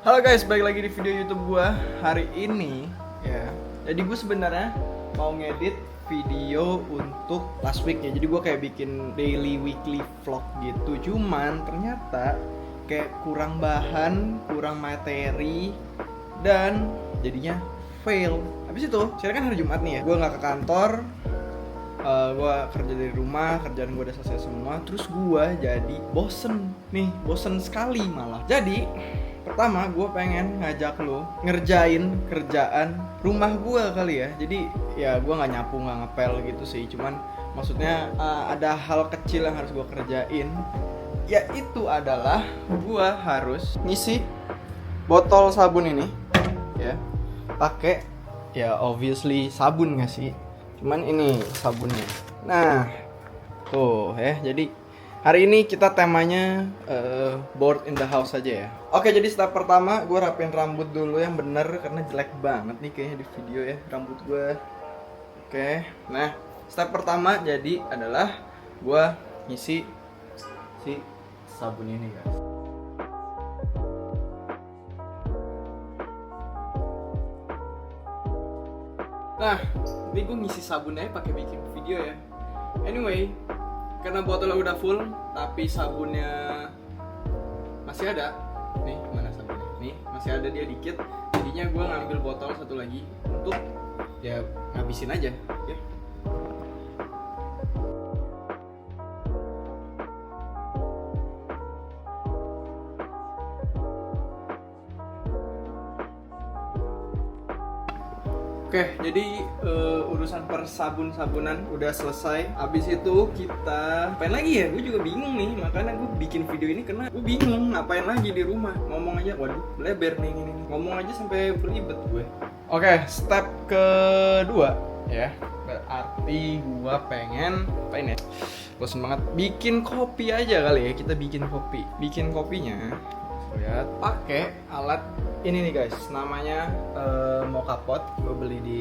Halo guys, balik lagi di video YouTube gua hari ini ya. Jadi gue sebenarnya mau ngedit video untuk last week ya. Jadi gue kayak bikin daily weekly vlog gitu. Cuman ternyata kayak kurang bahan, kurang materi dan jadinya fail. Habis itu, sekarang kan hari Jumat nih ya. Gue nggak ke kantor. Gue kerja dari rumah, kerjaan gue udah selesai semua. Terus gue jadi bosen sekali malah. Jadi pertama gue pengen ngajak lo ngerjain kerjaan rumah gue kali ya. Jadi ya gue nggak nyapu, nggak ngepel gitu sih. Cuman maksudnya ada hal kecil yang harus gue kerjain. Yaitu adalah gue harus ngisi botol sabun ini ya, pakai ya obviously sabun nggak sih. Cuman ini sabunnya. Nah, tuh ya. Jadi hari ini kita temanya board in the house aja ya. Oke, jadi step pertama gue rapin rambut dulu yang bener karena jelek banget nih kayaknya di video ya rambut gue. Oke, nah step pertama jadi adalah gue ngisi si sabun ini guys. Nah, ini gue ngisi sabunnya pakai bikin video ya. Anyway, karena botolnya udah full, tapi sabunnya masih ada. Nih, mana sabunnya? Nih, masih ada dia dikit. Jadinya gue ngambil botol satu lagi untuk ya ngabisin aja, ya. Oke, jadi urusan persabun-sabunan udah selesai. Abis itu kita ngapain lagi ya? Gue juga bingung nih, makanya gue bikin video ini karena gue bingung ngapain lagi di rumah. Ngomong aja, waduh, bleber nih ini. Ngomong aja sampai belibet gue. Oke, step kedua ya. Berarti gue pengen apain ya? Bosan banget. Bikin kopi aja kali ya. Kita bikin kopi. Bikin kopinya lihat pakai alat ini nih guys, namanya mocha pot. Gue beli di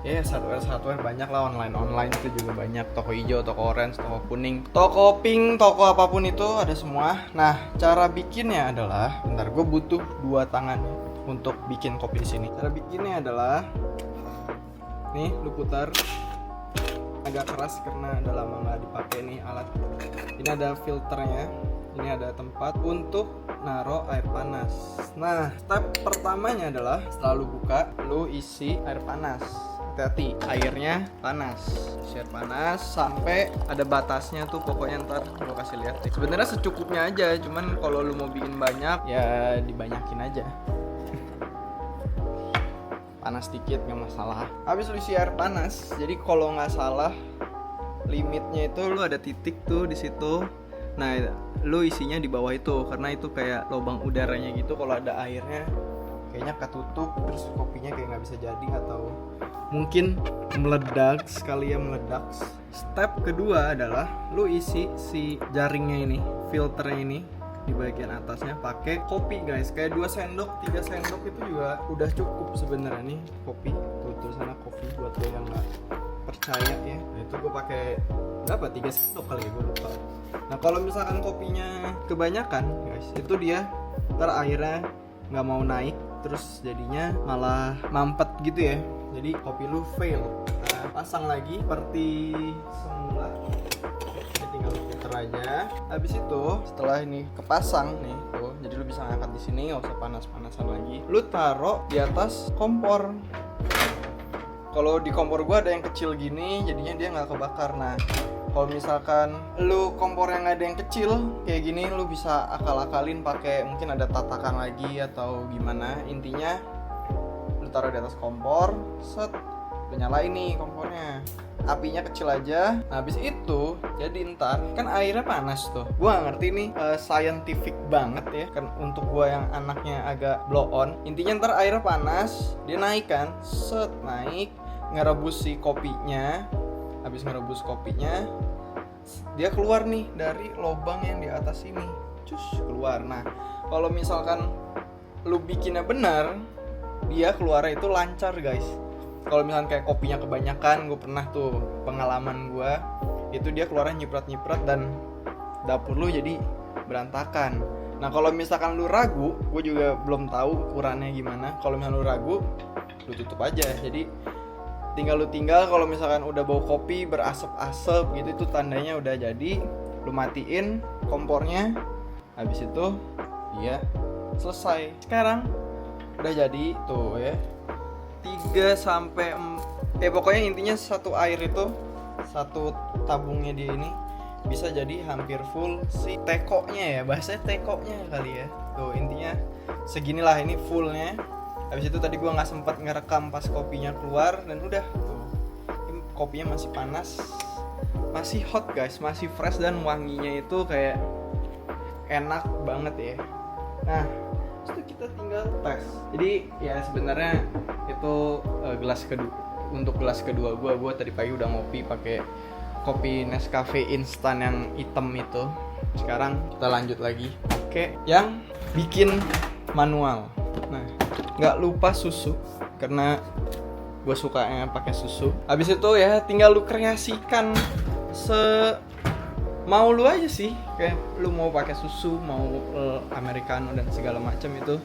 ya hardware banyak lah, online itu juga banyak, toko hijau, toko orange, toko kuning, toko pink, toko apapun itu ada semua. Nah, cara bikinnya adalah, bentar, gue butuh 2 tangan untuk bikin kopi di sini. Cara bikinnya adalah nih, lu putar, agak keras karena udah lama nggak dipakai nih alat. Ini ada filternya, ini ada tempat untuk naro air panas. Nah, step pertamanya adalah setelah lu buka, lu isi air panas. Hati-hati, airnya panas. Isi air panas sampai ada batasnya tuh, pokoknya ntar gua kasih lihat. Sebenarnya secukupnya aja, cuman kalau lu mau bikin banyak ya dibanyakin aja. Panas dikit nggak masalah. Habis lu isi air panas, jadi kalau nggak salah limitnya itu lu ada titik tuh di situ. Nah, lu isinya di bawah itu karena itu kayak lubang udaranya gitu. Kalau ada airnya kayaknya ketutup, terus kopinya kayak nggak bisa jadi atau mungkin meledak, sekali ya meledak. Step kedua adalah lu isi si jaringnya ini, filternya ini di bagian atasnya pakai kopi guys. Kayak 2 sendok, 3 sendok itu juga udah cukup sebenarnya nih kopi. Tuh sana kopi buat lo yang nggak percaya ya. Nah, itu gue pakai berapa? 3 sendok kali ya, gue lupa. Nah, kalau misalkan kopinya kebanyakan guys, itu dia ntar airnya nggak mau naik, terus jadinya malah mampet gitu ya. Jadi kopi lu fail. Nah, pasang lagi seperti semula. Jadi tinggal puter aja. Habis itu setelah ini kepasang nih tuh, jadi lu bisa ngangkat di sini, nggak usah panas-panasan lagi. Lu taruh di atas kompor. Kalau di kompor gua ada yang kecil gini, jadinya dia nggak kebakar. Nah, kalau misalkan lu kompor yang ada yang kecil kayak gini, lu bisa akal-akalin pakai, mungkin ada tatakan lagi atau gimana. Intinya lu taruh di atas kompor, set, lu nyalain nih kompornya. Apinya kecil aja. Nah, habis itu jadi ntar kan airnya panas tuh. Gua gak ngerti nih scientific banget ya kan, untuk gua yang anaknya agak blow on. Intinya ntar airnya panas, dia naik kan, set, naik, ngerebus si kopinya. Habis ngerebus kopinya, dia keluar nih dari lubang yang di atas ini, cus, keluar. Nah, kalau misalkan lu bikinnya benar, dia keluarnya itu lancar guys. Kalau misalkan kayak kopinya kebanyakan, gue pernah tuh pengalaman gue, itu dia keluarnya nyiprat-nyiprat dan dapur lu jadi berantakan. Nah kalau misalkan lu ragu, gue juga belum tahu ukurannya gimana. Kalau misalkan lu ragu, lu tutup aja. Jadi tinggal kalau misalkan udah bau kopi berasap-asap gitu, itu tandanya udah jadi. Lu matiin kompornya, habis itu dia selesai. Sekarang udah jadi tuh ya. 3 sampai pokoknya intinya satu air itu, satu tabungnya dia ini bisa jadi hampir full si tekonya ya, bahasanya tekonya kali ya. Tuh intinya seginilah ini fullnya. Habis itu tadi gua nggak sempat ngerekam pas kopinya keluar, dan udah tuh ini kopinya masih panas, masih hot guys, masih fresh, dan wanginya itu kayak enak banget ya. Nah itu kita tinggal tes. Jadi ya sebenarnya itu gelas kedua. Untuk gelas kedua gue tadi pagi udah ngopi pakai kopi Nescafe instan yang hitam itu. Sekarang kita lanjut lagi pakai yang bikin manual. Nah nggak lupa susu, karena gue sukanya pakai susu. Habis itu ya tinggal lu kreasikan mau lu aja sih, kayak lu mau pakai susu, mau americano dan segala macam itu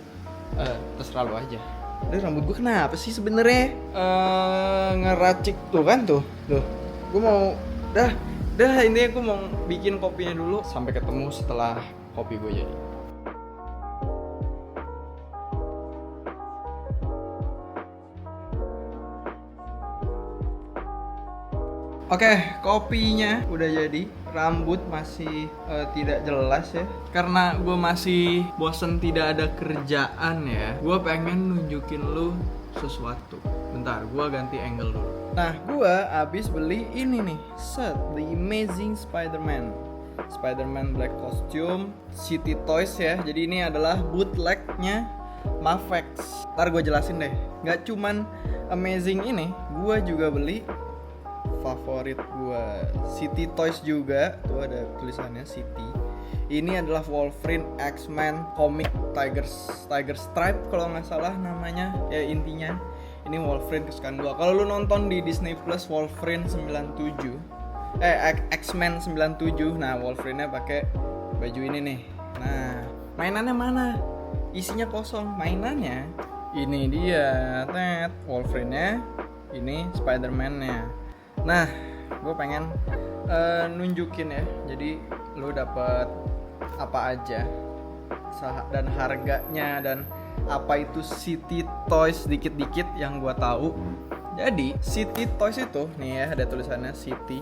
terserah lu aja. Aduh, rambut gue kenapa sih sebenarnya ngeracik tuh kan tuh. Gue mau dah intinya gue mau bikin kopinya dulu. Sampai ketemu setelah kopi gue jadi. Oke, kopinya udah jadi. Rambut masih tidak jelas ya, karena gue masih bosen tidak ada kerjaan ya. Gue pengen nunjukin lu sesuatu. Bentar, gue ganti angle dulu. Nah, gue abis beli ini nih, set The Amazing Spider-Man Black Costume City Toys ya. Jadi ini adalah bootlegnya Mafex. Ntar gue jelasin deh. Gak cuman amazing ini, gue juga beli favorit gue, City Toys juga. Tuh ada tulisannya City. Ini adalah Wolverine X-Men Comic Tiger Stripe kalau nggak salah namanya. Ya intinya ini Wolverine kesukaan gue. Kalau lu nonton di Disney Plus Wolverine 97, X-Men 97, nah Wolverine-nya pakai baju ini nih. Nah mainannya mana? Isinya kosong. Mainannya ini dia, Wolverine-nya, ini Spider-Man-nya. Nah, gue pengen nunjukin ya. Jadi lu dapat apa aja dan harganya dan apa itu City Toys dikit-dikit yang gue tahu. Jadi City Toys itu nih ya, ada tulisannya City.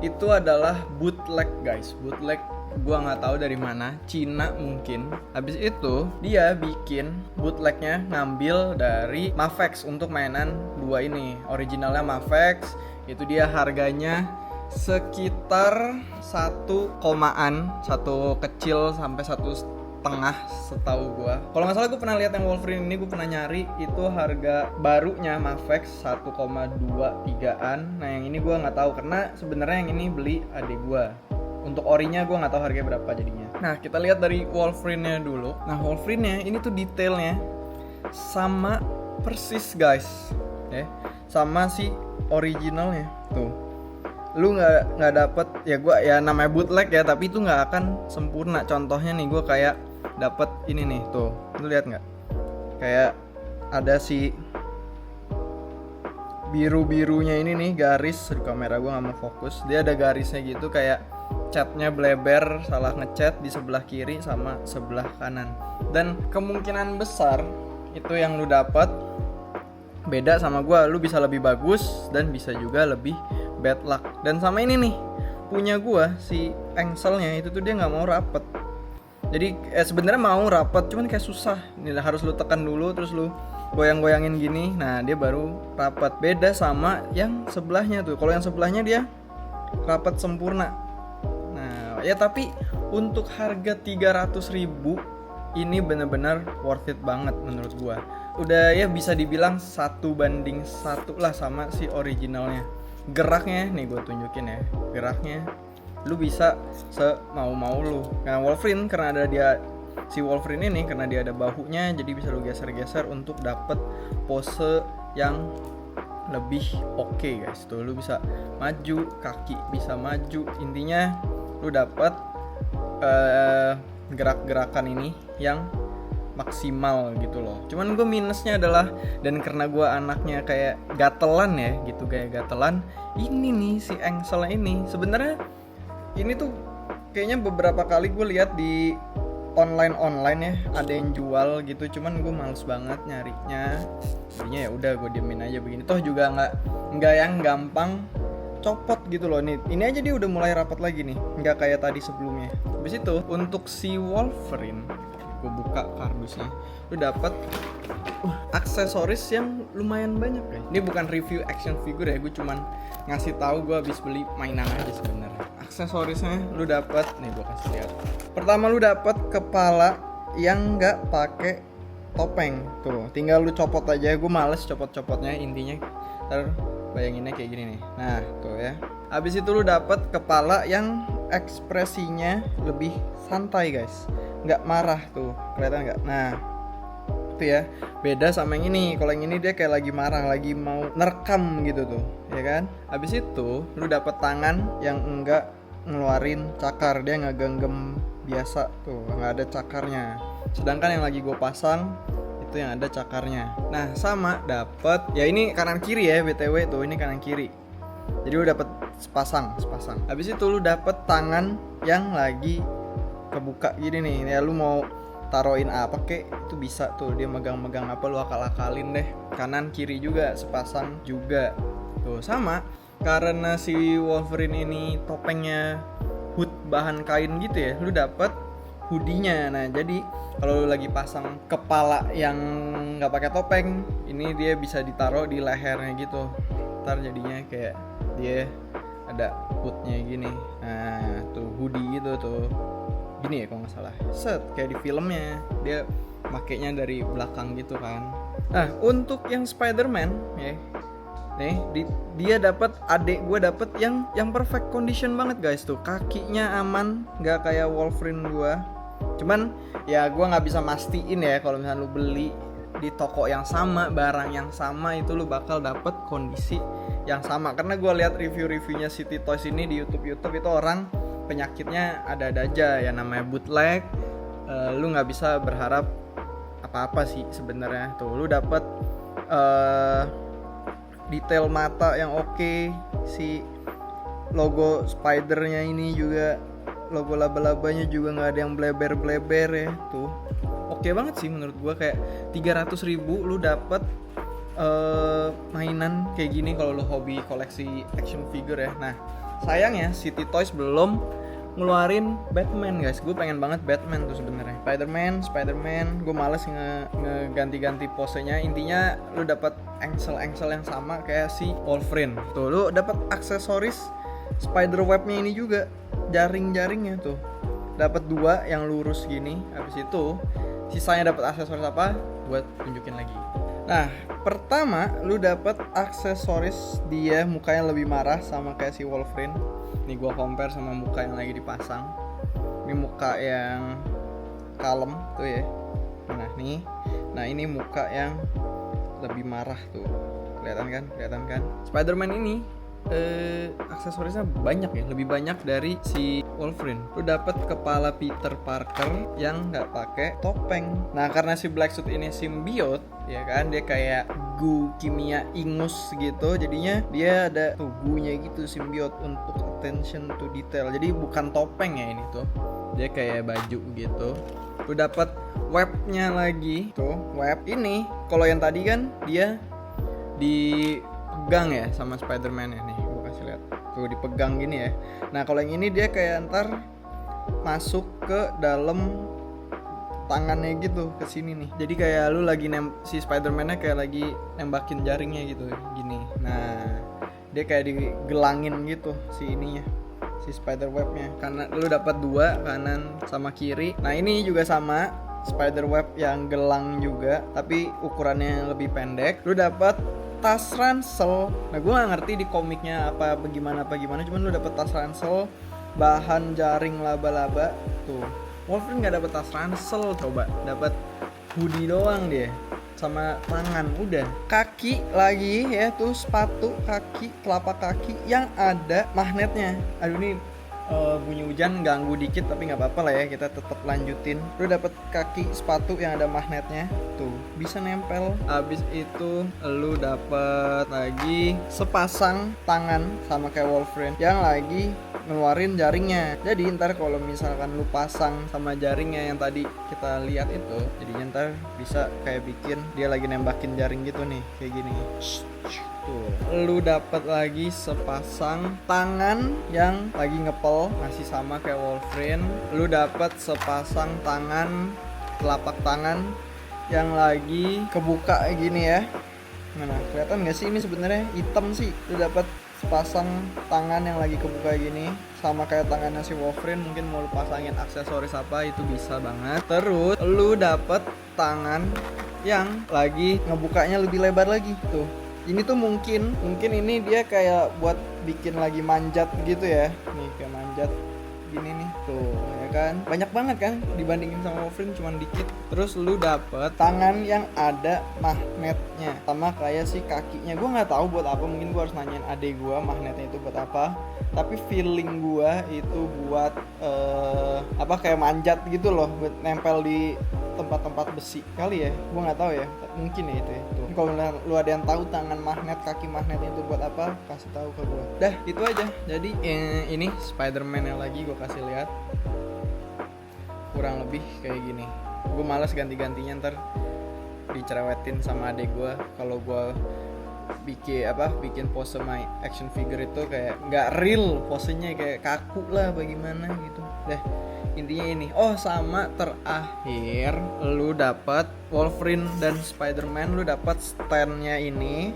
Itu adalah bootleg guys, bootleg. Gua nggak tahu dari mana, Cina mungkin. Habis itu dia bikin bootlegnya ngambil dari Mafex untuk mainan dua ini. Originalnya Mafex, itu dia harganya sekitar 1 satu kecil sampai 1,5 setahu gua. Kalau nggak salah gue pernah lihat yang Wolverine ini, gue pernah nyari itu harga barunya Mafex 1,23an. Nah yang ini gua nggak tahu karena sebenarnya yang ini beli adik gua. Untuk orinya gue nggak tahu harganya berapa jadinya. Nah kita lihat dari Wolverine-nya dulu. Nah Wolverine-nya ini tuh detailnya sama persis guys, ya sama si originalnya tuh. Lu nggak dapet ya, gue ya namanya bootleg ya, tapi itu nggak akan sempurna. Contohnya nih gue kayak dapet ini nih tuh, lu lihat nggak? Kayak ada si biru-birunya ini nih garis. Di kamera gue nggak mau fokus, dia ada garisnya gitu kayak catnya bleber, salah ngecat di sebelah kiri sama sebelah kanan. Dan kemungkinan besar itu yang lu dapat beda sama gua, lu bisa lebih bagus dan bisa juga lebih bad luck. Dan sama ini nih punya gua, si engselnya itu tuh dia nggak mau rapet. Jadi sebenarnya mau rapet, cuman kayak susah. Ini harus lu tekan dulu, terus lu goyang-goyangin gini. Nah dia baru rapet. Beda sama yang sebelahnya tuh. Kalau yang sebelahnya dia rapet sempurna. Nah ya tapi untuk harga 300.000 ini bener-bener worth it banget menurut gua. Udah ya bisa dibilang 1:1 lah sama si originalnya. Geraknya nih gue tunjukin ya, geraknya lu bisa semau-mau lu. Nah Wolverine karena ada dia, si Wolverine ini karena dia ada bahunya, jadi bisa lu geser-geser untuk dapet pose yang lebih oke guys. Tuh lu bisa maju, kaki bisa maju, intinya lu dapet gerak-gerakan ini yang maksimal gitu loh. Cuman gue minusnya adalah, dan karena gue anaknya kayak gatelan ya gitu, kayak gatelan, ini nih si engsel ini sebenarnya ini tuh kayaknya beberapa kali gue lihat di online ya ada yang jual gitu, cuman gue males banget nyarinya, jadinya ya udah gue diemin aja begini. Toh juga nggak yang gampang copot gitu loh. Nih ini aja dia udah mulai rapat lagi nih, nggak kayak tadi sebelumnya. Habis itu untuk si Wolverine, gue buka kardusnya, lu dapet aksesoris yang lumayan banyak guys. Ini bukan review action figure ya, gue cuman ngasih tahu gue habis beli mainan aja sebenarnya. Aksesorisnya lu dapet, nih gue kasih lihat. Pertama lu dapet kepala yang nggak pakai topeng tuh, tinggal lu copot aja. Gue males copot-copotnya, intinya ntar bayanginnya kayak gini nih. Nah tuh ya. Habis itu lu dapet kepala yang ekspresinya lebih santai guys, nggak marah tuh, kelihatan nggak? Nah itu ya, beda sama yang ini. Kalau yang ini dia kayak lagi marah, lagi mau nerekam gitu tuh, ya kan? Habis itu lu dapet tangan yang enggak ngeluarin cakar, dia nggak genggam biasa tuh, nggak ada cakarnya. Sedangkan yang lagi gue pasang itu yang ada cakarnya. Nah sama dapet, ya ini kanan kiri ya btw tuh, ini kanan kiri. Jadi lu dapet sepasang. Habis itu lu dapet tangan yang lagi kebuka gini nih. Ya lu mau taruhin apa kek itu bisa tuh, dia megang-megang apa lu akal-akalin deh. Kanan kiri juga sepasang juga. Tuh sama, karena si Wolverine ini topengnya hood bahan kain gitu ya, lu dapet hoodie-nya. Nah jadi kalau lu lagi pasang kepala yang nggak pakai topeng, ini dia bisa ditaruh di lehernya gitu. Ntar jadinya kayak dia ada hoodnya gini. Nah tuh hoodie gitu tuh, gini ya kalau nggak salah, set kayak di filmnya dia makainya dari belakang gitu kan. Nah untuk yang Spider-Man ya, nih dia dapat, adik gue dapet yang perfect condition banget guys tuh, kakinya aman, nggak kayak Wolverine gue. Cuman ya gue nggak bisa mastiin ya kalau misalnya lu beli di toko yang sama, barang yang sama, itu lu bakal dapet kondisi yang sama. Karena gue lihat review-reviewnya City Toys ini di YouTube itu orang penyakitnya ada-ada aja ya, namanya bootleg. Lu nggak bisa berharap apa-apa sih sebenarnya. Tuh lu dapet detail mata yang oke, si logo spidernya ini juga, logo laba-labanya juga nggak ada yang bleber-bleber ya tuh. Oke banget sih menurut gua, kayak 300.000 lu dapet mainan kayak gini kalau lu hobi koleksi action figure ya. Nah sayangnya City Toys belum ngeluarin Batman guys. Gue pengen banget Batman tuh sebenarnya. Spider-Man, gue males ngeganti-ganti posenya. Intinya lu dapat engsel yang sama kayak si Wolverine. Tuh lu dapat aksesoris spider webnya ini juga, jaring-jaringnya tuh. Dapat 2 yang lurus gini. Habis itu sisanya dapat aksesoris apa? Buat tunjukin lagi. Nah, pertama lu dapat aksesoris dia mukanya lebih marah sama kayak si Wolverine. Nih gua compare sama muka yang lagi dipasang. Ini muka yang kalem tuh ya. Nah, nih. Nah, ini muka yang lebih marah tuh. Kelihatan kan? Spider-Man ini aksesorisnya banyak ya, lebih banyak dari si Wolverine. Lu dapet kepala Peter Parker yang nggak pakai topeng. Nah karena si Black Suit ini simbiot ya kan, dia kayak goo kimia ingus gitu, jadinya dia ada tuh gunya gitu, simbiot untuk attention to detail. Jadi bukan topeng ya ini tuh, dia kayak baju gitu. Lu dapet webnya lagi tuh, web ini kalau yang tadi kan dia dipegang ya sama Spider-Man ya, nih gue kasih lihat tuh dipegang gini ya. Nah kalau yang ini dia kayak ntar masuk ke dalam tangannya gitu, ke sini nih. Jadi kayak lu lagi si Spider-Man-nya kayak lagi nembakin jaringnya gitu gini. Nah dia kayak digelangin gitu si ininya, si spider webnya, karena lu dapat 2 kanan sama kiri. Nah ini juga sama, spider web yang gelang juga tapi ukurannya lebih pendek. Lu dapat tas ransel. Nah gue gak ngerti di komiknya apa bagaimana, cuman lu dapet tas ransel bahan jaring laba-laba tuh. Wolverine gak dapet tas ransel, coba dapet hoodie doang dia sama tangan udah. Kaki lagi ya tuh, sepatu kaki, telapak kaki yang ada magnetnya. Aduh ini bunyi hujan ganggu dikit tapi nggak apa-apa lah ya, kita tetap lanjutin. Lu dapet kaki sepatu yang ada magnetnya tuh, bisa nempel. Abis itu lu dapet lagi sepasang tangan sama kayak Wolverine yang lagi ngeluarin jaringnya. Jadi ntar kalau misalkan lu pasang sama jaringnya yang tadi kita lihat itu, jadinya ntar bisa kayak bikin dia lagi nembakin jaring gitu nih, kayak gini. Tuh, lu dapat lagi sepasang tangan yang lagi ngepel, masih sama kayak Wolverine. Lu dapat sepasang tangan, telapak tangan yang lagi kebuka gini ya. Mana kelihatan nggak sih ini sebenarnya hitam sih. Lu dapat sepasang tangan yang lagi kebuka gini, sama kayak tangannya si Wolverine. Mungkin mau lu pasangin aksesoris apa itu bisa banget. Terus lu dapat tangan yang lagi ngebukanya lebih lebar lagi tuh. Ini tuh mungkin ini dia kayak buat bikin lagi manjat gitu ya. Nih kayak manjat gini nih tuh ya kan, banyak banget kan dibandingin sama Wolverine cuman dikit. Terus lu dapet tangan yang ada magnetnya sama kayak si kakinya. Gue nggak tahu buat apa, mungkin gue harus nanyain adek gue magnetnya itu buat apa, tapi feeling gue itu buat apa kayak manjat gitu loh, buat nempel di tempat-tempat besi kali ya, gue nggak tahu ya, mungkin ya itu ya. Kalau lu ada yang tahu tangan magnet, kaki magnet itu buat apa, kasih tahu ke gue. Dah itu aja. Jadi ini Spider-Man yang lagi gue kasih lihat, kurang lebih kayak gini. Gue malas ganti-gantinya, ntar dicerewetin sama adek gue kalau gue bikin pose my action figure itu kayak nggak real, posenya kayak kaku lah bagaimana gitu. Deh intinya ini. Oh sama terakhir lu dapat Wolverine dan Spider-Man, lu dapat stand-nya ini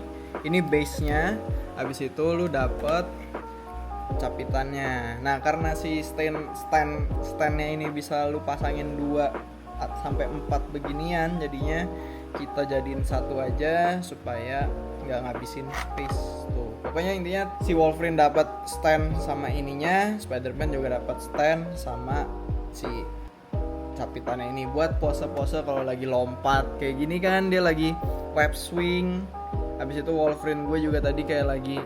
base-nya. Habis itu lu dapat capitannya. Nah karena si stand-nya ini bisa lu pasangin 2 sampai 4 beginian, jadinya kita jadiin satu aja supaya nggak ngabisin space tuh. Pokoknya intinya si Wolverine dapat stand sama ininya, Spider-Man juga dapat stand sama si capitannya ini buat pose-pose kalau lagi lompat kayak gini kan, dia lagi web swing. Habis itu Wolverine gue juga tadi kayak lagi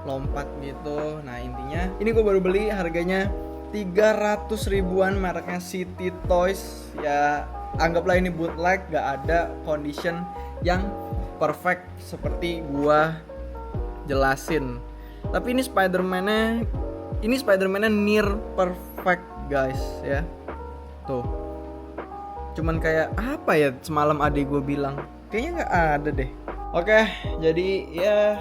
lompat gitu. Nah intinya ini gue baru beli, harganya 300 ribuan, mereknya City Toys ya. Anggaplah ini bootleg, gak ada condition yang perfect seperti gua jelasin. Tapi ini Spider-Man-nya near perfect guys ya. Tuh. Cuman kayak apa ya, semalam adik gue bilang kayaknya nggak ada deh. Oke, jadi ya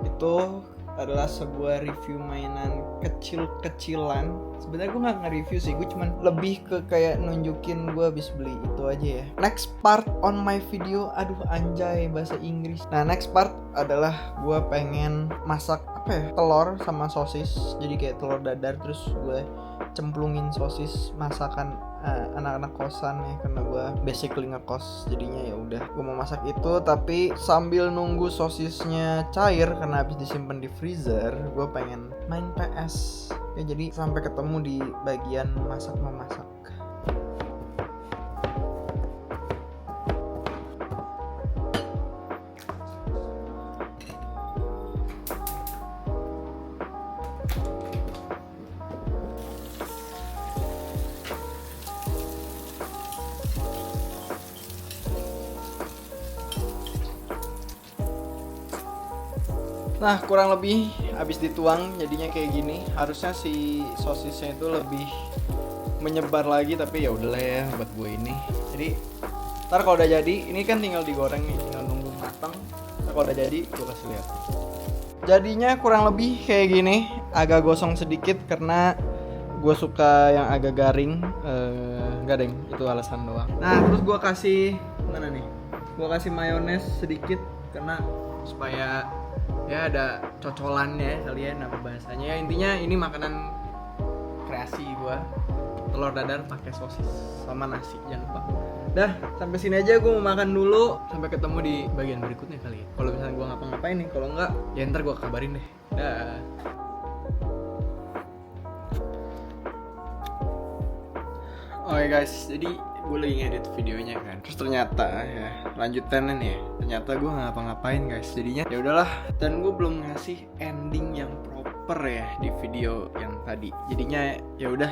itu adalah sebuah review mainan kecil-kecilan. Sebenarnya gue nggak nge-review sih, gue cuman lebih ke kayak nunjukin gue habis beli itu aja ya. Next part on my video, aduh anjay bahasa Inggris. Nah next part adalah gue pengen masak telur sama sosis. Jadi kayak telur dadar terus gue cemplungin sosis, masakan anak-anak kosan ya, karena gue basically ngekos, jadinya ya udah gue mau masak itu. Tapi sambil nunggu sosisnya cair karena habis disimpan di freezer, gue pengen main PS ya. Jadi sampai ketemu di bagian masak-memasak. Nah kurang lebih habis dituang jadinya kayak gini. Harusnya si sosisnya itu lebih menyebar lagi, tapi ya udahlah ya buat gue ini. Jadi ntar kalau udah jadi, ini kan tinggal digoreng nih, tinggal nunggu matang. Ntar kalau udah jadi gue kasih lihat. Jadinya kurang lebih kayak gini, agak gosong sedikit karena gue suka yang agak garing. Enggak deng, itu alasan doang. Nah terus gue kasih mana nih? Gue kasih mayones sedikit karena supaya ya ada cocolannya kali ya, nama bahasanya ya. Intinya ini makanan kreasi gue, telur dadar pakai sosis sama nasi, jangan lupa. Dah sampai sini aja, gue mau makan dulu. Sampai ketemu di bagian berikutnya kali ya. Kalau misalnya gue ngapa-ngapain nih, kalau enggak ya ntar gue kabarin deh. Dah. Oke guys, jadi gue lagi ngedit videonya kan, terus ternyata ya lanjutannya nih ternyata gue ngapa-ngapain guys. Jadinya ya udahlah, dan gue belum ngasih ending yang proper baper ya di video yang tadi. Jadinya ya udah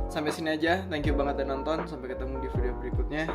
sampai sini aja. Thank you banget udah nonton. Sampai ketemu di video berikutnya.